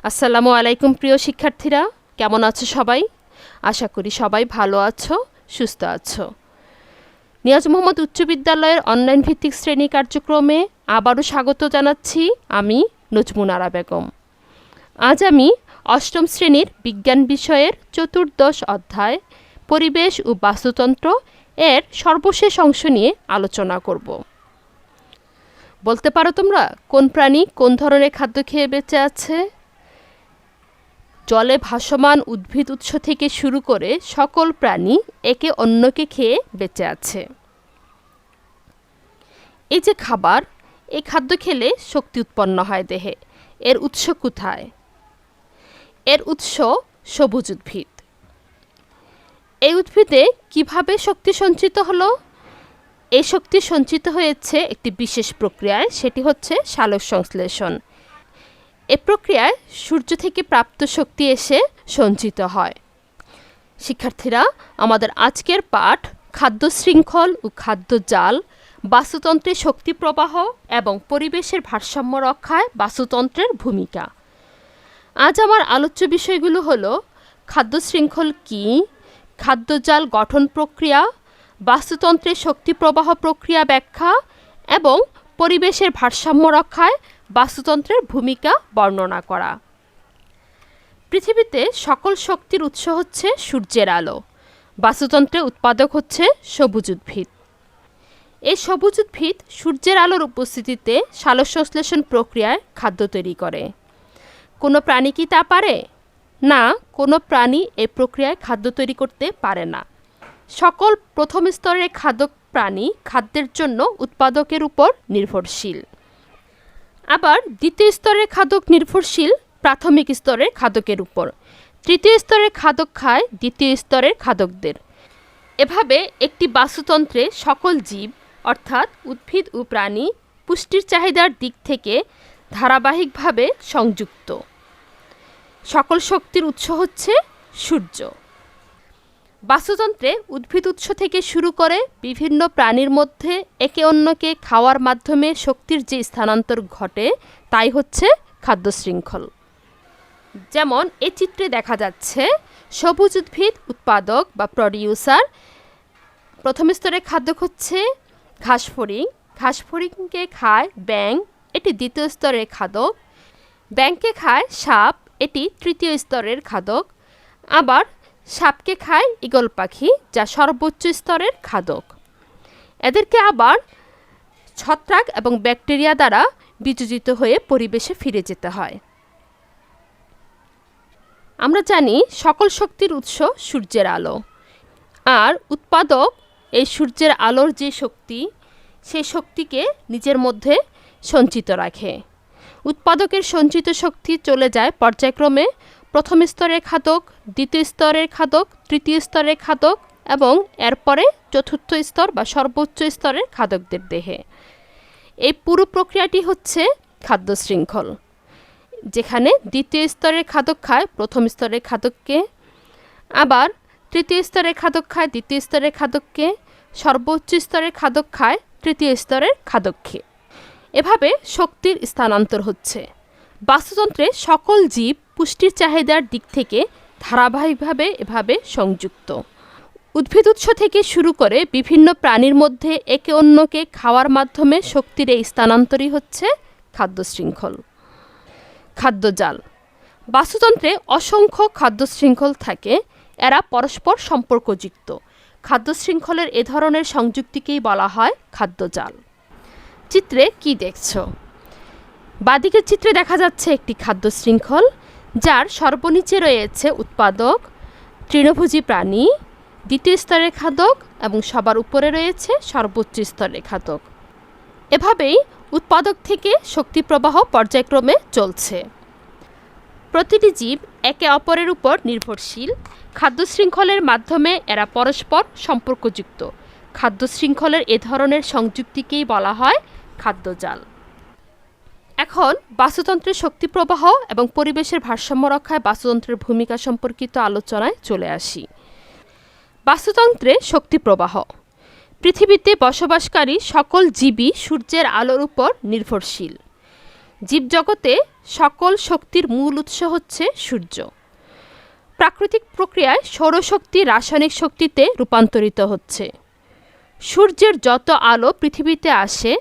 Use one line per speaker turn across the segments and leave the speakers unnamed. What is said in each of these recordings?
আসসালামু আলাইকুম প্রিয় শিক্ষার্থীরা, কেমন আছো সবাই? আশা করি সবাই ভালো আছো, সুস্থ আছো। নিয়াজ মোহাম্মদ উচ্চ বিদ্যালয়ের অনলাইন ভিত্তিক শ্রেণী কার্যক্রমে আবারও স্বাগত জানাচ্ছি আমি নজমুন আরা বেগম। আজ আমি অষ্টম শ্রেণীর বিজ্ঞান বিষয়ের চতুর্দশ অধ্যায় পরিবেশ ও বাস্তুতন্ত্র এর সর্বশেষ অংশ নিয়ে আলোচনা করব। বলতে পারো তোমরা কোন প্রাণী কোন ধরনের খাদ্য খেয়ে বেঁচে আছে? জলে ভাসমান উদ্ভিদ উৎস থেকে শুরু করে সকল প্রাণী একে অন্যকে খেয়ে বেঁচে আছে। এই যে খাবার, এই খাদ্য খেলে শক্তি উৎপন্ন হয় দেহে। এর উৎস কোথায়? এর উৎস সবুজ উদ্ভিদ। এই উদ্ভিদে কিভাবে শক্তি সঞ্চিত হলো? এই শক্তি সঞ্চিত হয়েছে একটি বিশেষ প্রক্রিয়ায়, সেটি হচ্ছে সালোক সংশ্লেষণ। এ প্রক্রিয়ায় সূর্য থেকে প্রাপ্ত শক্তি এসে সঞ্চিত হয়। শিক্ষার্থীরা, আমাদের আজকের পাঠ খাদ্য শৃঙ্খল ও খাদ্য জাল, বাস্তুতন্ত্রে শক্তি প্রবাহ এবং পরিবেশের ভারসাম্য রক্ষায় বাস্তুতন্ত্রের ভূমিকা। আজ আমার আলোচ্য বিষয়গুলো হলো খাদ্য শৃঙ্খল কী, খাদ্য জাল গঠন প্রক্রিয়া, বাস্তুতন্ত্রের শক্তি প্রবাহ প্রক্রিয়া ব্যাখ্যা এবং পরিবেশের ভারসাম্য রক্ষায় বাস্তুতন্ত্রের ভূমিকা বর্ণনা করা। পৃথিবীতে সকল শক্তির উৎস হচ্ছে সূর্যের আলো। বাস্তুতন্ত্রের উৎপাদক হচ্ছে সবুজ উদ্ভিদ। এই সবুজ উদ্ভিদ সূর্যের আলোর উপস্থিতিতে সালোক সংশ্লেষণ প্রক্রিয়ায় খাদ্য তৈরি করে। কোনো প্রাণী কি তা পারে? না, কোনো প্রাণী এই প্রক্রিয়ায় খাদ্য তৈরি করতে পারে না। সকল প্রথম স্তরের খাদ্য প্রাণী খাদ্যের জন্য উৎপাদকের উপর নির্ভরশীল। আবার দ্বিতীয় স্তরের খাদক নির্ভরশীল প্রাথমিক স্তরের খাদকের উপর। তৃতীয় স্তরের খাদক খায় দ্বিতীয় স্তরের খাদকদের। এভাবে একটি বাস্তুতন্ত্রে সকল জীব অর্থাৎ উদ্ভিদ ও প্রাণী পুষ্টির চাহিদার দিক থেকে ধারাবাহিকভাবে সংযুক্ত। সকল শক্তির উৎস হচ্ছে সূর্য। বাস্তুতন্ত্রে উদ্ভিদ উৎস থেকে শুরু করে বিভিন্ন প্রাণীর মধ্যে একে অন্যকে খাওয়ার মাধ্যমে শক্তির যে স্থানান্তর ঘটে তাই হচ্ছে খাদ্য শৃঙ্খল। যেমন এই চিত্রে দেখা যাচ্ছে সবুজ উদ্ভিদ উৎপাদক বা প্রডিউসার। প্রথম স্তরের খাদ্য হচ্ছে ঘাসফড়িং। ঘাসফড়িংকে খায় ব্যাঙ, এটি দ্বিতীয় স্তরের খাদক। ব্যাঙকে খায় সাপ, এটি তৃতীয় স্তরের খাদক। আবার সাপকে খায় ঈগল পাখি, যা সর্বোচ্চ স্তরের খাদক। এদেরকে আবার ছত্রাক এবং ব্যাকটেরিয়া দ্বারা বিযোজিত হয়ে পরিবেশে ফিরে যেতে হয়। আমরা জানি সকল শক্তির উৎস সূর্যের আলো, আর উৎপাদক এই সূর্যের আলোর যে শক্তি, সেই শক্তিকে নিজের মধ্যে সঞ্চিত রাখে। উৎপাদকের সঞ্চিত শক্তি চলে যায় পর্যায়ক্রমে প্রথম স্তরের খাদক, দ্বিতীয় স্তরের খাদক, তৃতীয় স্তরের খাদক এবং এরপরে চতুর্থ স্তর বা সর্বোচ্চ স্তরের খাদকদের দেহে। এই পুরো প্রক্রিয়াটি হচ্ছে খাদ্য শৃঙ্খল, যেখানে দ্বিতীয় স্তরের খাদক খায় প্রথম স্তরের খাদককে, আবার তৃতীয় স্তরের খাদক খায় দ্বিতীয় স্তরের খাদককে, সর্বোচ্চ স্তরের খাদক খায় তৃতীয় স্তরের খাদককে। এভাবে শক্তির স্থানান্তর হচ্ছে। বাস্তুতন্ত্রে সকল জীব পুষ্টির চাহিদার দিক থেকে ধারাবাহিকভাবে এভাবে সংযুক্ত। উদ্ভিদ উৎস থেকে শুরু করে বিভিন্ন প্রাণীর মধ্যে একে অন্যকে খাওয়ার মাধ্যমে শক্তির এই স্থানান্তরই হচ্ছে খাদ্য শৃঙ্খল। খাদ্যজাল। বাস্তুতন্ত্রে অসংখ্য খাদ্য শৃঙ্খল থাকে, এরা পরস্পর সম্পর্কযুক্ত। খাদ্য শৃঙ্খলের এ ধরনের সংযুক্তিকেই বলা হয় খাদ্যজাল। চিত্রে কি দেখছো? বাঁদিকের চিত্রে দেখা যাচ্ছে একটি খাদ্য শৃঙ্খল, যার সর্বনিচে রয়েছে উৎপাদক, তৃণভোজী প্রাণী, দ্বিতীয় স্তরের খাদক এবং সবার উপরে রয়েছে সর্বোচ্চ স্তরের খাদক। এভাবেই উৎপাদক থেকে শক্তি প্রবাহ পর্যায়ক্রমে চলছে। প্রতিটি জীব একে অপরের উপর নির্ভরশীল। খাদ্য শৃঙ্খলের মাধ্যমে এরা পরস্পর সম্পর্কযুক্ত। খাদ্য শৃঙ্খলের এ ধরনের সংযুক্তিকেই বলা হয় খাদ্যজাল। এখন বাস্তুতন্ত্রের শক্তি প্রবাহ এবং পরিবেশের ভারসাম্য রক্ষায় বাস্তুতন্ত্রের ভূমিকা সম্পর্কিত আলোচনায় চলে আসি। বাস্তুতন্ত্রে শক্তি প্রবাহ। পৃথিবীতে বসবাসকারী সকল জীবই সূর্যের আলোর উপর নির্ভরশীল। জীবজগতে সকল শক্তির মূল উৎস হচ্ছে সূর্য। প্রাকৃতিক প্রক্রিয়ায় সৌরশক্তি রাসায়নিক শক্তিতে রূপান্তরিত হচ্ছে। সূর্যের যত আলো পৃথিবীতে আসে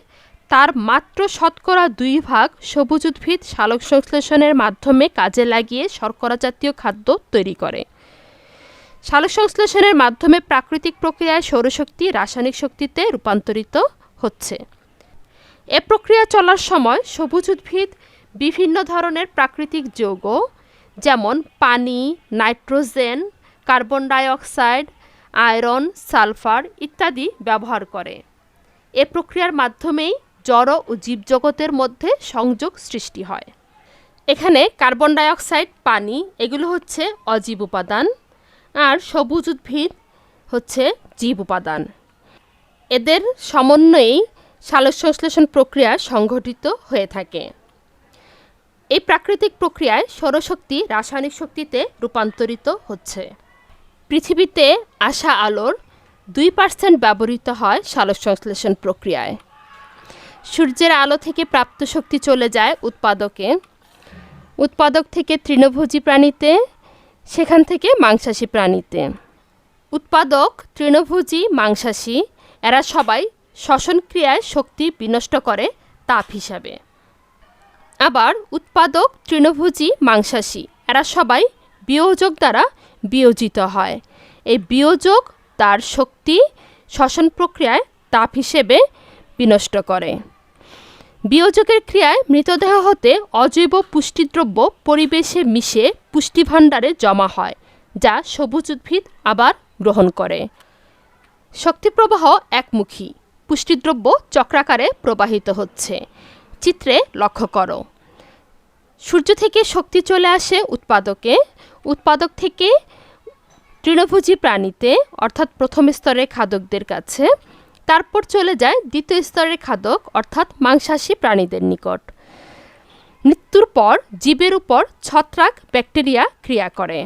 তার মাত্র শতকরা 2 ভাগ সবুজ উদ্ভিদ সালোকসংশ্লেষণের মাধ্যমে কাজে লাগিয়ে শর্করা জাতীয় খাদ্য তৈরি করে। সালোকসংশ্লেষণের মাধ্যমে প্রাকৃতিক প্রক্রিয়ায় সৌরশক্তি রাসায়নিক শক্তিতে রূপান্তরিত হচ্ছে। এ প্রক্রিয়া চলার সময় সবুজ উদ্ভিদ বিভিন্ন ধরনের প্রাকৃতিক যৌগ যেমন পানি, nitrogen, carbon die oxide, iron, sulphur ইত্যাদি ব্যবহার করে। এ প্রক্রিয়ার মাধ্যমেই জড় ও জীবজগতের মধ্যে সংযোগ সৃষ্টি হয়। এখানে কার্বন ডাই অক্সাইড, পানি এগুলো হচ্ছে অজীব উপাদান, আর সবুজ উদ্ভিদ হচ্ছে জীব উপাদান। এদের সমন্বয়েই সালোকসংশ্লেষণ প্রক্রিয়া সংঘটিত হয়ে থাকে। এই প্রাকৃতিক প্রক্রিয়ায় সৌরশক্তি রাসায়নিক শক্তিতে রূপান্তরিত হচ্ছে। পৃথিবীতে আসা আলোর 2% ব্যবহৃত হয় সালোকসংশ্লেষণ প্রক্রিয়ায়। সূর্যের আলো থেকে প্রাপ্ত শক্তি চলে যায় উৎপাদকে, উৎপাদক থেকে তৃণভোজী প্রাণীতে, সেখান থেকে মাংসাশী প্রাণীতে। উৎপাদক, তৃণভোজী, মাংসাশী এরা সবাই শ্বসন ক্রিয়ায় শক্তি বিনষ্ট করে তাপ হিসাবে। আবার উৎপাদক, তৃণভোজী, মাংসাশী এরা সবাই বিয়োজক দ্বারা বিয়োজিত হয়। এই বিয়োজক তার শক্তি শ্বসন প্রক্রিয়ায় তাপ হিসেবে বিনষ্ট করে। বিয়োজকের ক্রিয়ায় মৃতদেহ হতে অজৈব পুষ্টিদ্রব্য পরিবেশে মিশে পুষ্টিভাণ্ডারে জমা হয়, যা সবুজ উদ্ভিদ আবার গ্রহণ করে। শক্তি প্রবাহ একমুখী, পুষ্টিদ্রব্য চক্রাকারে প্রবাহিত হচ্ছে। চিত্রে লক্ষ্য করো, সূর্য থেকে শক্তি চলে আসে উৎপাদকে, উৎপাদক থেকে তৃণভোজী প্রাণীতে অর্থাৎ প্রথম স্তরের খাদকদের কাছে, তারপর চলে যায় দ্বিতীয় স্তরের খাদক অর্থাৎ মাংসাশী প্রাণীদের নিকট। মৃত্যুর পর জীবের উপর ছত্রাক, ব্যাকটেরিয়া ক্রিয়া করে,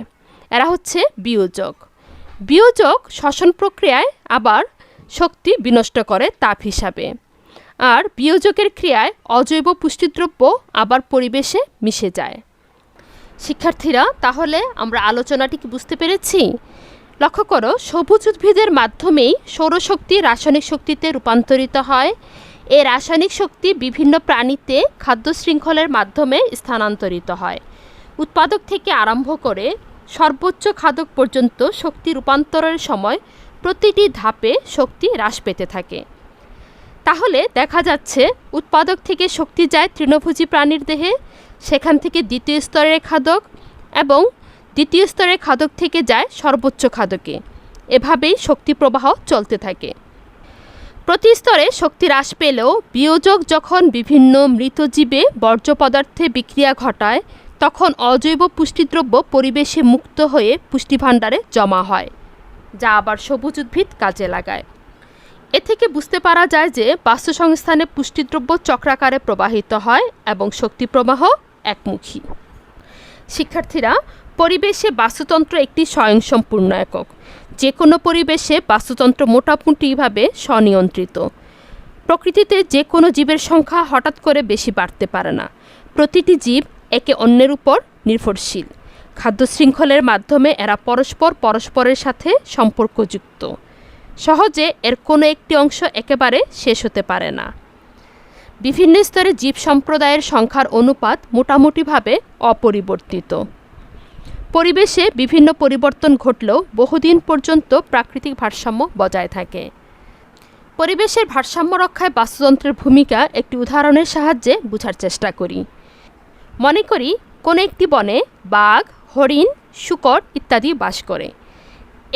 এরা হচ্ছে বিয়োজক। বিয়োজক শ্বসন প্রক্রিয়ায় আবার শক্তি বিনষ্ট করে তাপ হিসাবে, আর বিয়োজকের ক্রিয়ায় অজৈব পুষ্টিদ্রব্য আবার পরিবেশে মিশে যায়। শিক্ষার্থীরা, তাহলে আমরা আলোচনাটি কি বুঝতে পেরেছি? লক্ষ্য করো, সবুজ উদ্ভিদের মাধ্যমেই সৌরশক্তি রাসায়নিক শক্তিতে রূপান্তরিত হয়। এই রাসায়নিক শক্তি বিভিন্ন প্রাণীতে খাদ্য শৃঙ্খলের মাধ্যমে স্থানান্তরিত হয়। উৎপাদক থেকে আরম্ভ করে সর্বোচ্চ খাদক পর্যন্ত শক্তি রূপান্তরের সময় প্রতিটি ধাপে শক্তি হ্রাস পেতে থাকে। তাহলে দেখা যাচ্ছে উৎপাদক থেকে শক্তি যায় তৃণভোজী প্রাণীর দেহে, সেখান থেকে দ্বিতীয় স্তরের খাদক, এবং দ্বিতীয় স্তরের খাদক থেকে যায় সর্বোচ্চ খাদকে। এভাবেই শক্তি প্রবাহ চলতে থাকে। প্রতি স্তরে শক্তি হ্রাস পেলেও বিয়োজক যখন বিভিন্ন মৃত জীবে বর্জ্য পদার্থে বিক্রিয়া ঘটায়, তখন অজৈব পুষ্টিদ্রব্য পরিবেশে মুক্ত হয়ে পুষ্টিভাণ্ডারে জমা হয়, যা আবার সবুজ উদ্ভিদ কাজে লাগায়। এ থেকে বুঝতে পারা যায় যে বাস্তুসংস্থানে পুষ্টিদ্রব্য চক্রাকারে প্রবাহিত হয় এবং শক্তি প্রবাহ একমুখী। শিক্ষার্থীরা, পরিবেশে বাস্তুতন্ত্র একটি স্বয়ংসম্পূর্ণ একক। যে কোনো পরিবেশে বাস্তুতন্ত্র মোটামুটিভাবে স্বনিয়ন্ত্রিত। প্রকৃতিতে যে কোনো জীবের সংখ্যা হঠাৎ করে বেশি বাড়তে পারে না। প্রতিটি জীব একে অন্যের উপর নির্ভরশীল। খাদ্য শৃঙ্খলের মাধ্যমে এরা পরস্পরের সাথে সম্পর্কযুক্ত। সহজে এর কোনো একটি অংশ একেবারে শেষ হতে পারে না। বিভিন্ন স্তরে জীব সম্প্রদায়ের সংখ্যার অনুপাত মোটামুটিভাবে অপরিবর্তিত। পরিবেশে বিভিন্ন পরিবর্তন ঘটলেও বহুদিন পর্যন্ত প্রাকৃতিক ভারসাম্য বজায় থাকে। পরিবেশের ভারসাম্য রক্ষায় বাস্তুতন্ত্রের ভূমিকা একটি উদাহরণের সাহায্যে বোঝার চেষ্টা করি। মনে করি কোনো একটি বনে বাঘ, হরিণ, শূকর ইত্যাদি বাস করে।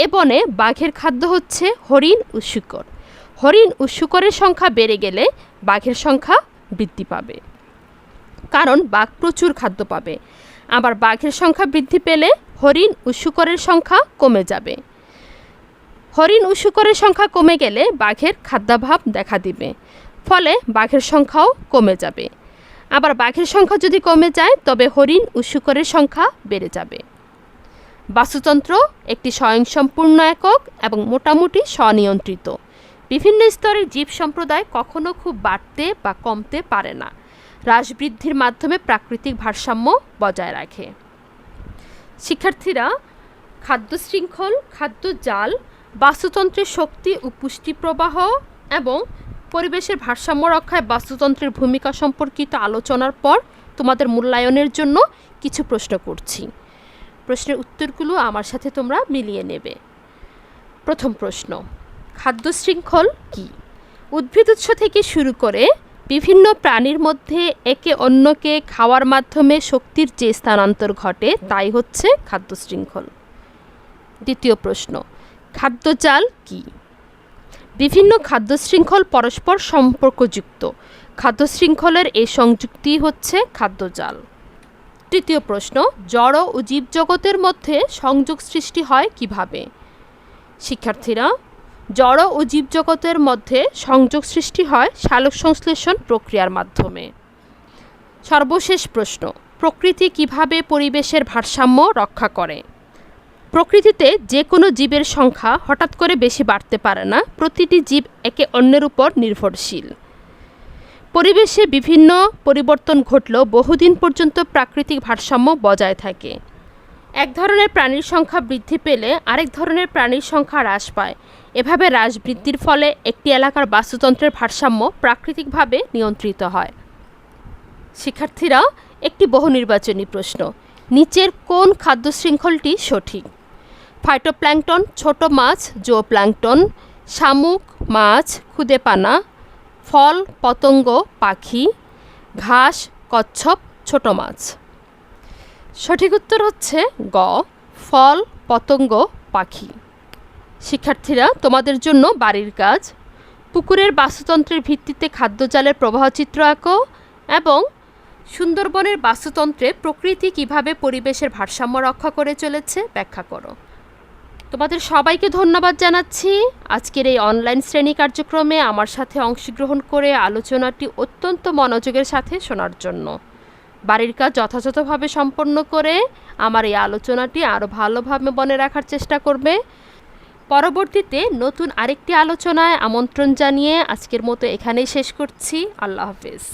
এ বনে বাঘের খাদ্য হচ্ছে হরিণ ও শূকর। হরিণ ও শূকরের সংখ্যা বেড়ে গেলে বাঘের সংখ্যা বৃদ্ধি পাবে, কারণ বাঘ প্রচুর খাদ্য পাবে। আবার বাঘের সংখ্যা বৃদ্ধি পেলে হরিণ ও শূকরের সংখ্যা কমে যাবে। হরিণ ও শূকরের সংখ্যা কমে গেলে বাঘের খাদ্যাভাব দেখা দিবে, ফলে বাঘের সংখ্যাও কমে যাবে। আবার বাঘের সংখ্যা যদি কমে যায় তবে হরিণ ও শূকরের সংখ্যা বেড়ে যাবে। বাস্তুতন্ত্র একটি স্বয়ংসম্পূর্ণ একক এবং মোটামুটি স্বনিয়ন্ত্রিত। বিভিন্ন স্তরের জীব সম্প্রদায় কখনো খুব বাড়তে বা কমতে পারে না। হ্রাস বৃদ্ধির মাধ্যমে প্রাকৃতিক ভারসাম্য বজায় রাখে। শিক্ষার্থীরা, খাদ্য শৃঙ্খল, খাদ্য জাল, বাস্তুতন্ত্রের শক্তি ও পুষ্টি প্রবাহ এবং পরিবেশের ভারসাম্য রক্ষায় বাস্তুতন্ত্রের ভূমিকা সম্পর্কিত আলোচনার পর তোমাদের মূল্যায়নের জন্য কিছু প্রশ্ন করছি। প্রশ্নের উত্তরগুলো আমার সাথে তোমরা মিলিয়ে নেবে। প্রথম প্রশ্ন, খাদ্য শৃঙ্খল কী? উদ্ভিদ উৎস থেকে শুরু করে বিভিন্ন প্রাণীর মধ্যে একে অন্যকে খাওয়ার মাধ্যমে শক্তির যে স্থানান্তর ঘটে তাই হচ্ছে খাদ্য শৃঙ্খল। দ্বিতীয় প্রশ্ন, খাদ্যজাল কী? বিভিন্ন খাদ্য শৃঙ্খল পরস্পর সম্পর্কযুক্ত। খাদ্য শৃঙ্খলের এই সংযুক্তি হচ্ছে খাদ্যজাল। তৃতীয় প্রশ্ন, জড় ও জীবজগতের মধ্যে সংযোগ সৃষ্টি হয় কিভাবে? শিক্ষার্থীরা, জড় ও জীবজগতের মধ্যে সংযোগ সৃষ্টি হয় সালোকসংশ্লেষণ প্রক্রিয়ার মাধ্যমে। সর্বশেষ প্রশ্ন, প্রকৃতি কিভাবে পরিবেশের ভারসাম্য রক্ষা করে? প্রকৃতিতে যে কোনো জীবের সংখ্যা হঠাৎ করে বেশি বাড়তে পারে না। প্রতিটি জীব একে অন্যের উপর নির্ভরশীল। পরিবেশে বিভিন্ন পরিবর্তন ঘটলেও বহুদিন পর্যন্ত প্রাকৃতিক ভারসাম্য বজায় থাকে। এক ধরনের প্রাণীর সংখ্যা বৃদ্ধি পেলে আরেক ধরনের প্রাণীর সংখ্যা হ্রাস পায়। এভাবে হ্রাস বৃদ্ধির ফলে একটি এলাকার বাস্তুতন্ত্রের ভারসাম্য প্রাকৃতিকভাবে নিয়ন্ত্রিত হয়। শিক্ষার্থীরা, একটি বহুনির্বাচনী প্রশ্ন, নিচের কোন খাদ্য শৃঙ্খলটি সঠিক? ফাইটোপ্ল্যাঙ্কটন, ছোট মাছ, জুওপ্ল্যাঙ্কটন, শামুক, মাছ, খুদেপানা, ফল, পতঙ্গ, পাখি, ঘাস, কচ্ছপ, ছোট মাছ। সঠিক উত্তর হচ্ছে গ, ফল, পতঙ্গ, পাখি। শিক্ষার্থীরা, তোমাদের জন্য বাড়ির কাজ, পুকুরের বাস্তুতন্ত্রের ভিত্তিতে খাদ্যজালের প্রবাহচিত্র আঁকো এবং সুন্দরবনের বাস্তুতন্ত্রে প্রকৃতি কিভাবে পরিবেশের ভারসাম্য রক্ষা করে চলেছে ব্যাখ্যা করো। তোমাদের সবাইকে ধন্যবাদ জানাচ্ছি আজকের এই অনলাইন শ্রেণী কার্যক্রমে আমার সাথে অংশগ্রহণ করে আলোচনাটি অত্যন্ত মনোযোগের সাথে শোনার জন্য। বাড়ির কাজ যথাযথভাবে সম্পন্ন করে আমার এই আলোচনাটি আরও ভালোভাবে মনে রাখার চেষ্টা করবে। পরবর্তীতে নতুন আরেকটি আলোচনায় আমন্ত্রণ জানিয়ে আজকের মতো এখানেই শেষ করছি। আল্লাহ হাফেজ।